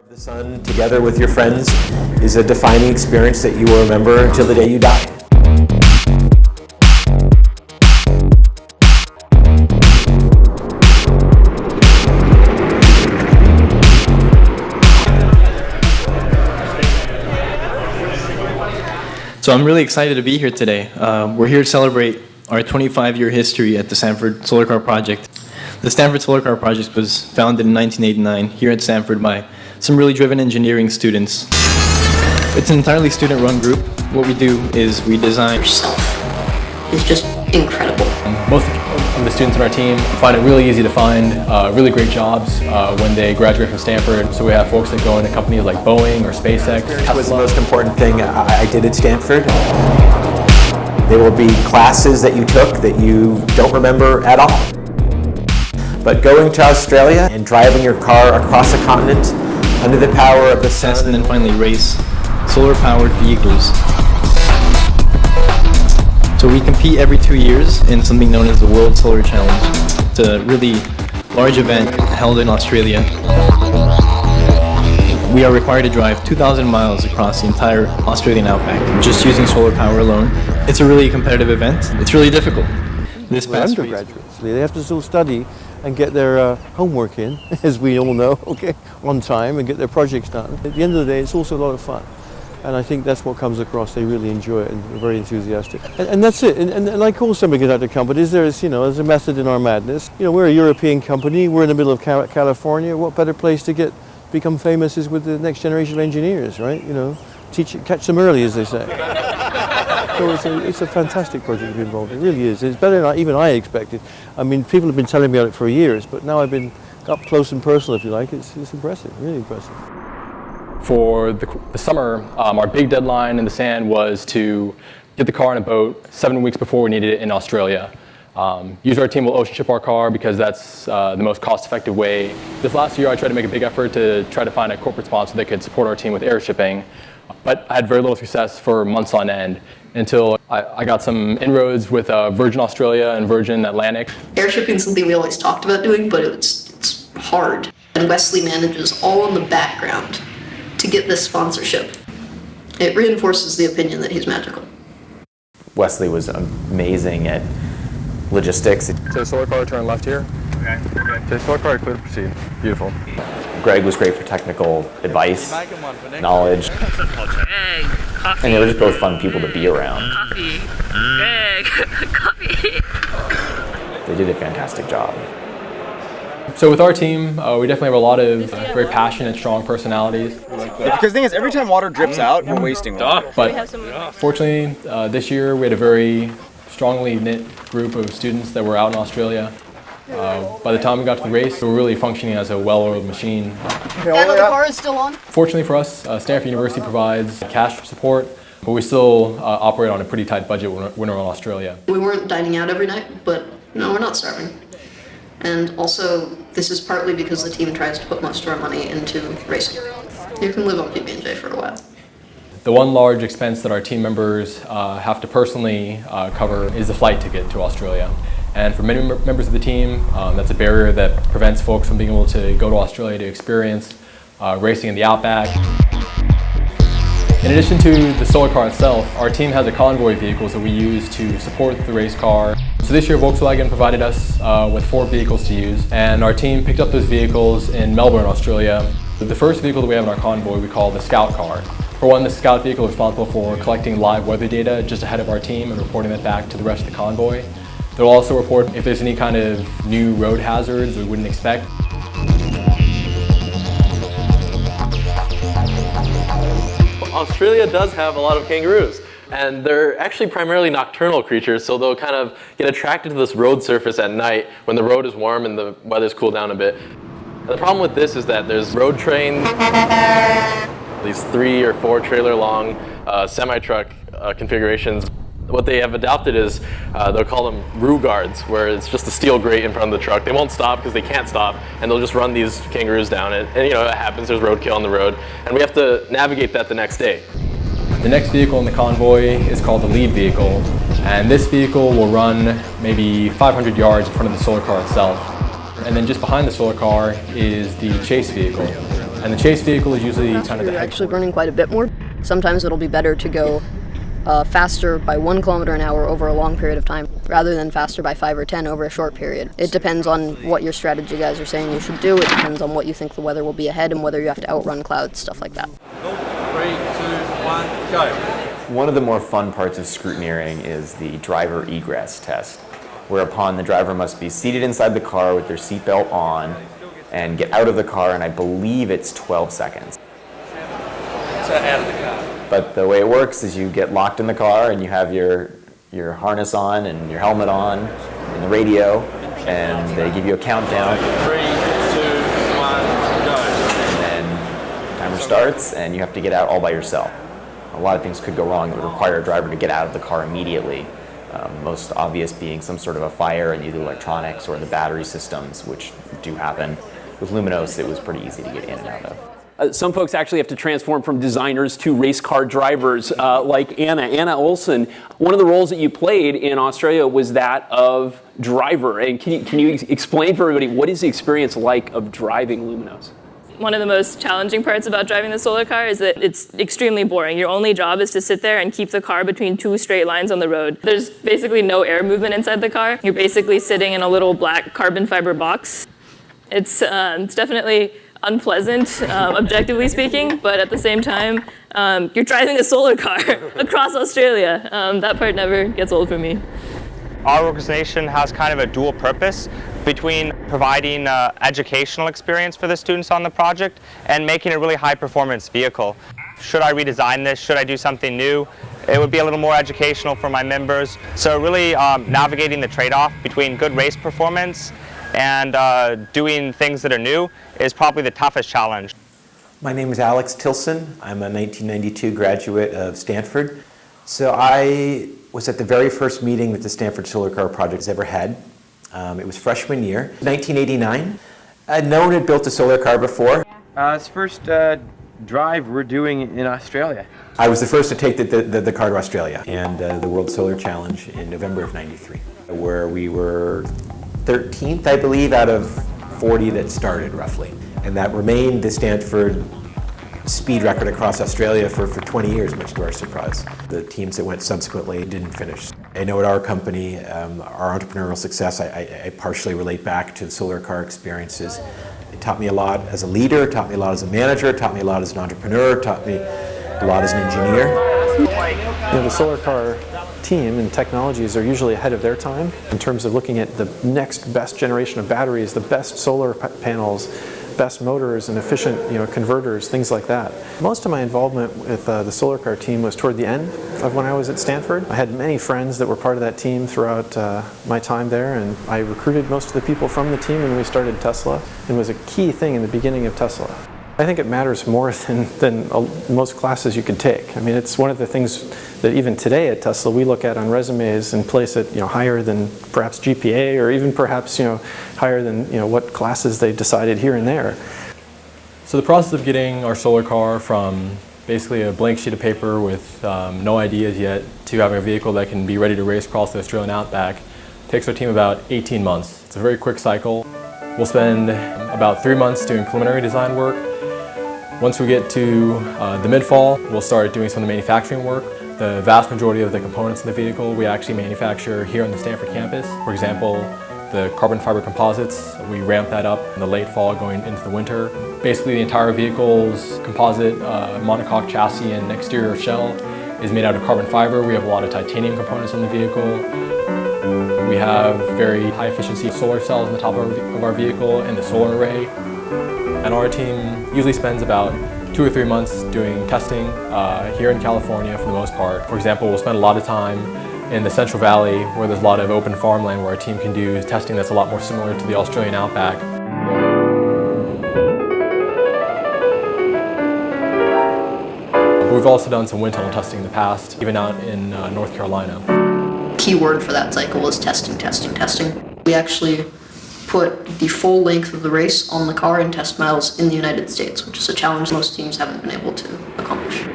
The sun together with your friends is a defining experience that you will remember until the day you die. So I'm really excited to be here today. We're here to celebrate our 25-year history at the Stanford Solar Car Project. The Stanford Solar Car Project was founded in 1989 here at Stanford by some really driven engineering students. It's an entirely student-run group. What we do is we design. It's just incredible. Most of the students on our team find it really easy to find really great jobs when they graduate from Stanford. So we have folks that go into companies like Boeing or SpaceX. It was the most important thing I did at Stanford. There will be classes that you took that you don't remember at all. But going to Australia and driving your car across the continent under the power of the sun. And then finally race solar-powered vehicles. So we compete every 2 years in something known as the World Solar Challenge. It's a really large event held in Australia. We are required to drive 2,000 miles across the entire Australian outback, just using solar power alone. It's a really competitive event. It's really difficult. This past undergraduates, they have to still study and get their homework in, as we all know, on time, and get their projects done. At the end of the day, it's also a lot of fun. And I think that's what comes across. They really enjoy it and are very enthusiastic. And that's it. And like all semiconductor companies, there's a method in our madness. We're a European company. We're in the middle of California. What better place to become famous is with the next generation of engineers, right? Catch them early, as they say. So it's a fantastic project to be involved in. It really is. It's better than even I expected. I mean, people have been telling me about it for years, but now I've been up close and personal, if you like. It's impressive, really impressive. For the summer, our big deadline in the sand was to get the car on a boat 7 weeks before we needed it in Australia. Usually our team will ocean ship our car because that's the most cost-effective way. This last year I tried to make a big effort to try to find a corporate sponsor that could support our team with air shipping, but I had very little success for months on end until I got some inroads with Virgin Australia and Virgin Atlantic. Air shipping is something we always talked about doing, but it's hard. And Wesley manages all in the background to get this sponsorship. It reinforces the opinion that he's magical. Wesley was amazing at logistics. So solar car, turn left here. Okay, we're good. Solar car, clear to proceed. Beautiful. Greg was great for technical advice, knowledge. Greg, coffee. And they were just both fun people to be around. Coffee. Greg, coffee. They did a fantastic job. So with our team, we definitely have a lot of very passionate, strong personalities. Because the thing is, every time water drips out, we're wasting water. But fortunately, this year we had a very strongly knit group of students that were out in Australia. By the time we got to the race, we were really functioning as a well-oiled machine. Yeah, the car is still on. Fortunately for us, Stanford University provides cash support, but we still operate on a pretty tight budget when we're in Australia. We weren't dining out every night, but no, we're not starving. And also, this is partly because the team tries to put most of our money into racing. You can live on PB&J for a while. The one large expense that our team members have to personally cover is the flight ticket to Australia. And for many members of the team, that's a barrier that prevents folks from being able to go to Australia to experience racing in the outback. In addition to the solar car itself, our team has a convoy vehicles that we use to support the race car. So this year Volkswagen provided us with 4 vehicles to use, and our team picked up those vehicles in Melbourne, Australia. The first vehicle that we have in our convoy we call the Scout car. For one, the Scout vehicle is responsible for collecting live weather data just ahead of our team and reporting that back to the rest of the convoy. They'll also report if there's any kind of new road hazards we wouldn't expect. Australia does have a lot of kangaroos, and they're actually primarily nocturnal creatures, so they'll kind of get attracted to this road surface at night when the road is warm and the weather's cooled down a bit. And the problem with this is that there's road trains, these 3 or 4 trailer long semi-truck configurations. What they have adopted is, they'll call them roo guards, where it's just a steel grate in front of the truck. They won't stop because they can't stop, and they'll just run these kangaroos down. And it happens, there's roadkill on the road, and we have to navigate that the next day. The next vehicle in the convoy is called the lead vehicle, and this vehicle will run maybe 500 yards in front of the solar car itself. And then just behind the solar car is the chase vehicle. And the chase vehicle is usually kind of the You're head actually quarter. burning quite a bit more. Sometimes it'll be better to go faster by 1 kilometer an hour over a long period of time rather than faster by 5 or 10 over a short period. It depends on what your strategy guys are saying you should do. It depends on what you think the weather will be ahead and whether you have to outrun clouds, stuff like that. 3, 2, 1, go. One of the more fun parts of scrutineering is the driver egress test, whereupon the driver must be seated inside the car with their seatbelt on and get out of the car, and I believe it's 12 seconds. So out of the car. But the way it works is you get locked in the car and you have your harness on and your helmet on and the radio, and they give you a countdown. 3, 2, 1, go. And then timer starts and you have to get out all by yourself. A lot of things could go wrong. It would require a driver to get out of the car immediately. Most obvious being some sort of a fire in either electronics or the battery systems, which do happen. With Luminos, it was pretty easy to get in and out of. Some folks actually have to transform from designers to race car drivers, like Anna Olsen. One of the roles that you played in Australia was that of driver. And can you explain for everybody, what is the experience like of driving Luminos? One of the most challenging parts about driving the solar car is that it's extremely boring. Your only job is to sit there and keep the car between 2 straight lines on the road. There's basically no air movement inside the car. You're basically sitting in a little black carbon fiber box. It's definitely unpleasant, objectively speaking, but at the same time, you're driving a solar car across Australia. That part never gets old for me. Our organization has kind of a dual purpose between providing educational experience for the students on the project and making a really high performance vehicle. Should I redesign this? Should I do something new? It would be a little more educational for my members. So really navigating the trade-off between good race performance and doing things that are new is probably the toughest challenge. My name is Alex Tilson. I'm a 1992 graduate of Stanford. So I was at the very first meeting that the Stanford Solar Car Project has ever had. It was freshman year, 1989. No one had built a solar car before. It's the first drive we're doing in Australia. I was the first to take the car to Australia and the World Solar Challenge in November of '93, where we were 13th, I believe, out of 40 that started, roughly. And that remained the Stanford speed record across Australia for 20 years, much to our surprise. The teams that went subsequently didn't finish. I know at our company, our entrepreneurial success, I partially relate back to the solar car experiences. It taught me a lot as a leader, taught me a lot as a manager, taught me a lot as an entrepreneur, taught me a lot as an engineer. You know, the solar car team and technologies are usually ahead of their time in terms of looking at the next best generation of batteries, the best solar panels, best motors and efficient converters, things like that. Most of my involvement with the solar car team was toward the end of when I was at Stanford. I had many friends that were part of that team throughout my time there, and I recruited most of the people from the team when we started Tesla, and was a key thing in the beginning of Tesla. I think it matters more than most classes you could take. I mean, it's one of the things that even today at Tesla we look at on resumes and place it higher than perhaps GPA, or even perhaps higher than what classes they decided here and there. So the process of getting our solar car from basically a blank sheet of paper with no ideas yet to having a vehicle that can be ready to race across the Australian outback takes our team about 18 months. It's a very quick cycle. We'll spend about 3 months doing preliminary design work. Once we get to the mid-fall, we'll start doing some of the manufacturing work. The vast majority of the components in the vehicle we actually manufacture here on the Stanford campus. For example, the carbon fiber composites, we ramp that up in the late fall going into the winter. Basically the entire vehicle's composite monocoque chassis and exterior shell is made out of carbon fiber. We have a lot of titanium components on the vehicle. We have very high efficiency solar cells on the top of our vehicle and the solar array. And our team usually spends about 2 or 3 months doing testing here in California for the most part. For example, we'll spend a lot of time in the Central Valley where there's a lot of open farmland where our team can do testing that's a lot more similar to the Australian outback. But we've also done some wind tunnel testing in the past, even out in North Carolina. Key word for that cycle was testing, testing, testing. We actually put the full length of the race on the car in test miles in the United States, which is a challenge most teams haven't been able to accomplish.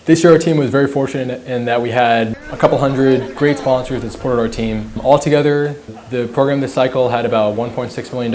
This year our team was very fortunate in that we had a couple hundred great sponsors that supported our team. Altogether, the program this cycle had about $1.6 million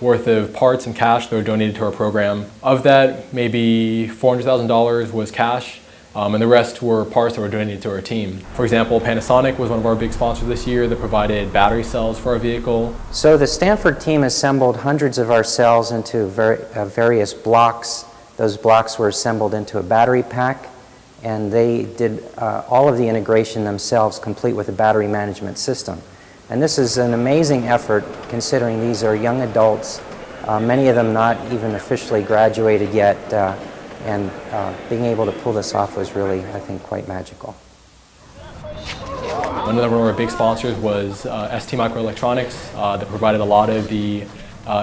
worth of parts and cash that were donated to our program. Of that, maybe $400,000 was cash, and the rest were parts that were donated to our team. For example, Panasonic was one of our big sponsors this year that provided battery cells for our vehicle. So the Stanford team assembled hundreds of our cells into various blocks. Those blocks were assembled into a battery pack, and they did all of the integration themselves, complete with a battery management system. And this is an amazing effort, considering these are young adults, many of them not even officially graduated yet, and being able to pull this off was really, I think, quite magical. Another one of our big sponsors was ST Microelectronics that provided a lot of the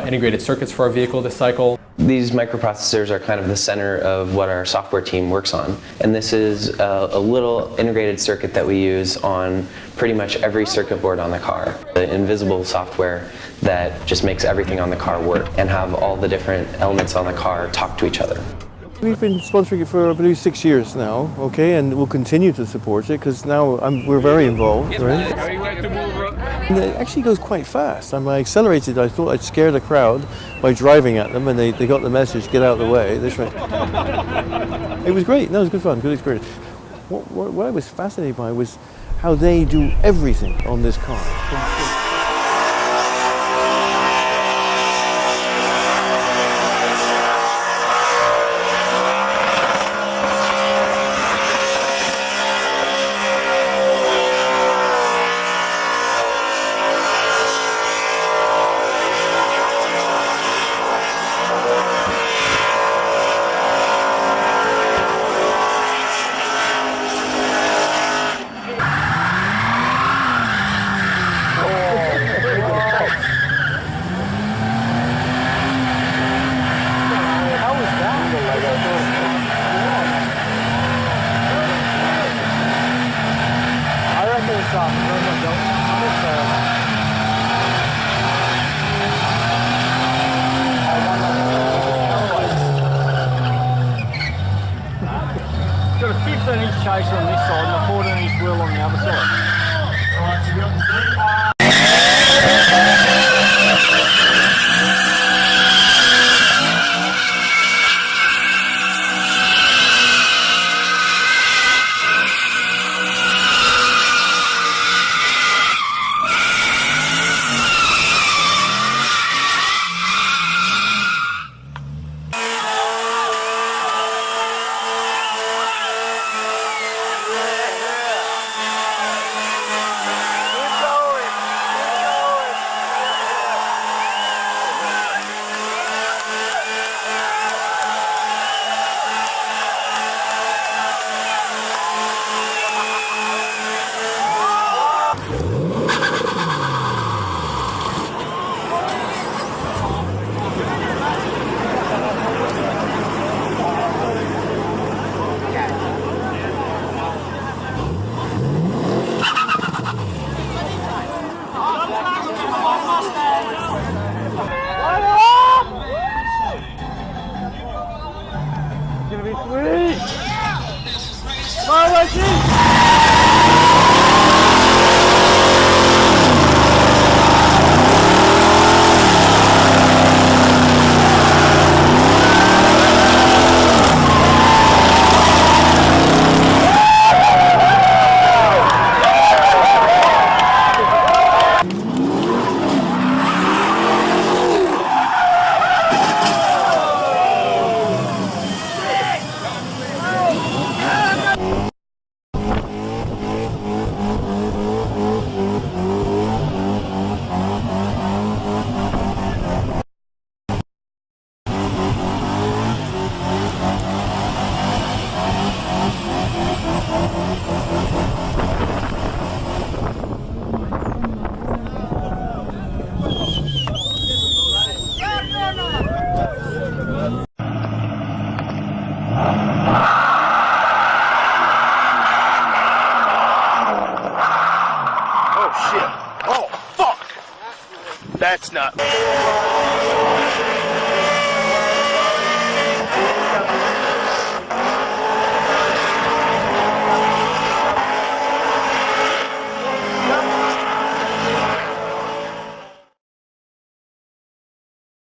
integrated circuits for our vehicle this cycle. These microprocessors are kind of the center of what our software team works on. And this is a little integrated circuit that we use on pretty much every circuit board on the car. The invisible software that just makes everything on the car work and have all the different elements on the car talk to each other. We've been sponsoring it for, I believe, 6 years now, okay, and we'll continue to support it because now we're very involved, right? And it actually goes quite fast. I accelerated, I thought I'd scare the crowd by driving at them, and they got the message, get out of the way. This way. It was great, no, it was good fun, good experience. What I was fascinated by was how they do everything on this car. Got a 15-inch chaser on this side and a 14-inch wheel on the other side.